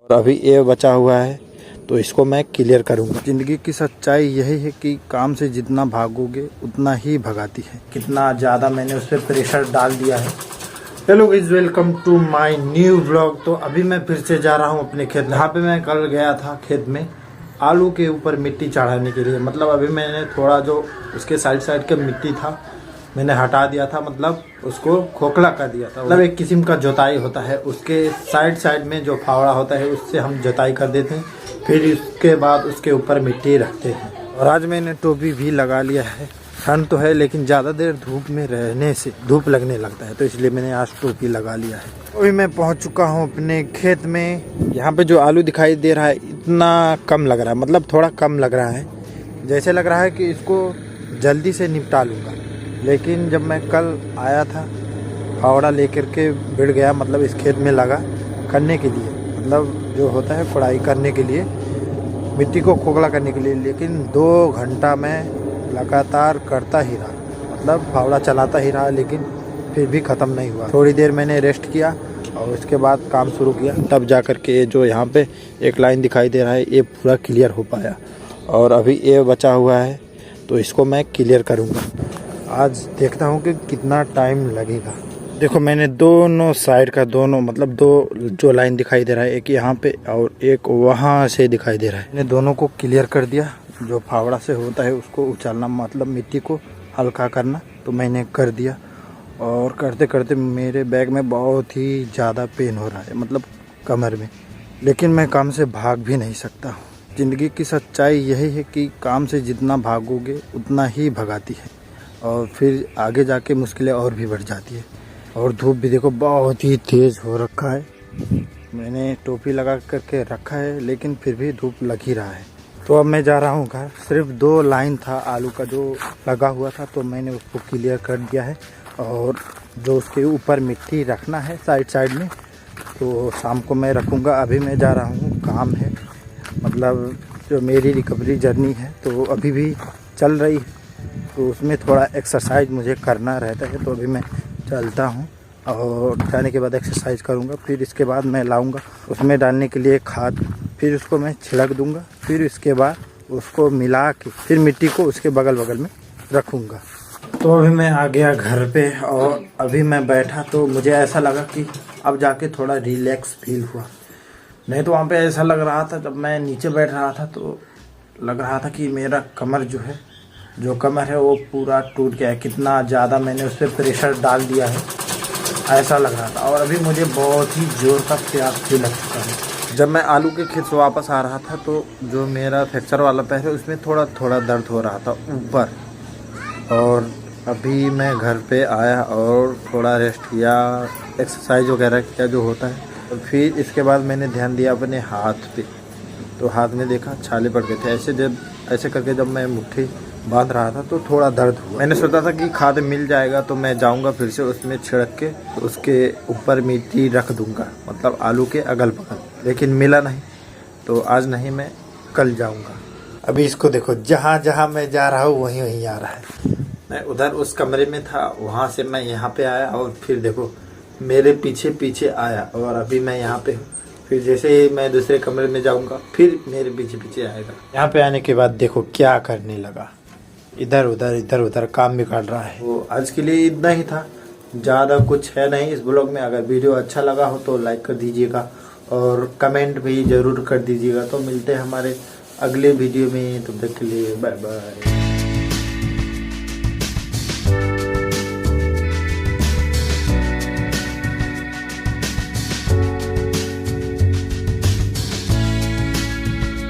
और अभी ये बचा हुआ है तो इसको मैं क्लियर करूँगा। ज़िंदगी की सच्चाई यही है कि काम से जितना भागोगे उतना ही भगाती है। कितना ज़्यादा मैंने उस पर प्रेशर डाल दिया है। Hello guys, welcome to my new vlog. तो अभी मैं फिर से जा रहा हूँ अपने खेत। जहाँ पे मैं कल गया था खेत में आलू के ऊपर मिट्टी चढ़ाने के लिए। मतलब अभी मैंने थोड़ा जो उसके साइड के मिट्टी था मैंने हटा दिया था, मतलब उसको खोखला कर दिया था। मतलब एक किस्म का जोताई होता है, उसके साइड में जो फावड़ा होता है उससे हम जोताई कर देते हैं, फिर उसके बाद उसके ऊपर मिट्टी रखते हैं। और आज मैंने टोपी भी लगा लिया है। ठंड तो है लेकिन ज़्यादा देर धूप में रहने से धूप लगने लगता है, तो इसलिए मैंने आज टोपी लगा लिया है। अभी मैं पहुंच चुका हूं अपने खेत में। यहाँ पे जो आलू दिखाई दे रहा है इतना कम लग रहा है, मतलब थोड़ा कम लग रहा है। जैसे लग रहा है कि इसको जल्दी से निपटा लूँगा, लेकिन जब मैं कल आया था फावड़ा लेकर के भिड़ गया, मतलब इस खेत में लगा करने के लिए, मतलब जो होता है खुदाई करने के लिए, मिट्टी को खोखला करने के लिए। लेकिन 2 घंटा मैं लगातार करता ही रहा, मतलब फावड़ा चलाता ही रहा, लेकिन फिर भी ख़त्म नहीं हुआ। थोड़ी देर मैंने रेस्ट किया और उसके बाद काम शुरू किया, तब जा कर के जो यहाँ पे एक लाइन दिखाई दे रहा है ये पूरा क्लियर हो पाया। और अभी ये बचा हुआ है तो इसको मैं क्लियर करूँगा। आज देखता हूँ कि कितना टाइम लगेगा। देखो मैंने दोनों साइड का मतलब 2 जो लाइन दिखाई दे रहा है, एक यहाँ पे और एक वहाँ से दिखाई दे रहा है, मैंने दोनों को क्लियर कर दिया। जो फावड़ा से होता है उसको उछालना, मतलब मिट्टी को हल्का करना, तो मैंने कर दिया। और करते करते मेरे बैग में बहुत ही ज़्यादा पेन हो रहा है, मतलब कमर में, लेकिन मैं काम से भाग भी नहीं सकता हूँ। ज़िंदगी की सच्चाई यही है कि काम से जितना भागोगे उतना ही भगाती है, और फिर आगे जाके मुश्किलें और भी बढ़ जाती है। और धूप भी देखो बहुत ही तेज़ हो रखा है। मैंने टोपी लगा करके रखा है लेकिन फिर भी धूप लग ही रहा है। तो अब मैं जा रहा हूँ घर। सिर्फ 2 लाइन था आलू का जो लगा हुआ था, तो मैंने उसको क्लियर कर दिया है। और जो उसके ऊपर मिट्टी रखना है साइड में, तो शाम को मैं रखूँगा। अभी मैं जा रहा हूँ, काम है, मतलब जो मेरी रिकवरी जर्नी है तो अभी भी चल रही है, तो उसमें थोड़ा एक्सरसाइज मुझे करना रहता है। तो अभी मैं चलता हूँ और जाने के बाद एक्सरसाइज करूँगा। फिर इसके बाद मैं लाऊँगा उसमें डालने के लिए खाद, फिर उसको मैं छिड़क दूँगा। फिर इसके बाद उसको मिला के फिर मिट्टी को उसके बगल में रखूँगा। तो अभी मैं आ गया घर पे और अभी मैं बैठा तो मुझे ऐसा लगा कि अब जाके थोड़ा रिलैक्स फील हुआ। नहीं तो वहाँ पे ऐसा लग रहा था, जब मैं नीचे बैठ रहा था तो लग रहा था कि मेरा कमर जो कमर है वो पूरा टूट गया है। कितना ज़्यादा मैंने उस पर प्रेशर डाल दिया है, ऐसा लग रहा था। और अभी मुझे बहुत ही ज़ोर का प्यास भी लग चुका है। जब मैं आलू के खेत से वापस आ रहा था तो जो मेरा फ्रैक्चर वाला पैर है उसमें थोड़ा दर्द हो रहा था ऊपर। और अभी मैं घर पे आया और थोड़ा रेस्ट किया, एक्सरसाइज वगैरह किया जो होता है। और फिर इसके बाद मैंने ध्यान दिया अपने हाथ पे, तो हाथ में देखा छाले पड़ गए थे। ऐसे करके जब मैं मुट्ठी बांध रहा था तो थोड़ा दर्द हुआ। मैंने सोचा था कि खाद मिल जाएगा तो मैं जाऊंगा फिर से उसमें छिड़क के उसके ऊपर मिट्टी रख दूंगा, मतलब आलू के अगल बगल, लेकिन मिला नहीं। तो आज नहीं, मैं कल जाऊंगा। अभी इसको देखो, जहाँ मैं जा रहा हूँ वहीं आ रहा है। मैं उधर उस कमरे में था, वहाँ से मैं यहाँ पे आया और फिर देखो मेरे पीछे आया, और अभी मैं यहाँ पे हूँ। फिर जैसे ही मैं दूसरे कमरे में जाऊंगा फिर मेरे पीछे आएगा। यहाँ पे आने के बाद देखो क्या करने लगा, इधर उधर काम भी कर रहा है। तो आज के लिए इतना ही था, ज़्यादा कुछ है नहीं इस ब्लॉग में। अगर वीडियो अच्छा लगा हो तो लाइक कर दीजिएगा और कमेंट भी ज़रूर कर दीजिएगा। तो मिलते हैं हमारे अगले वीडियो में, तब तक के लिए बाय बाय।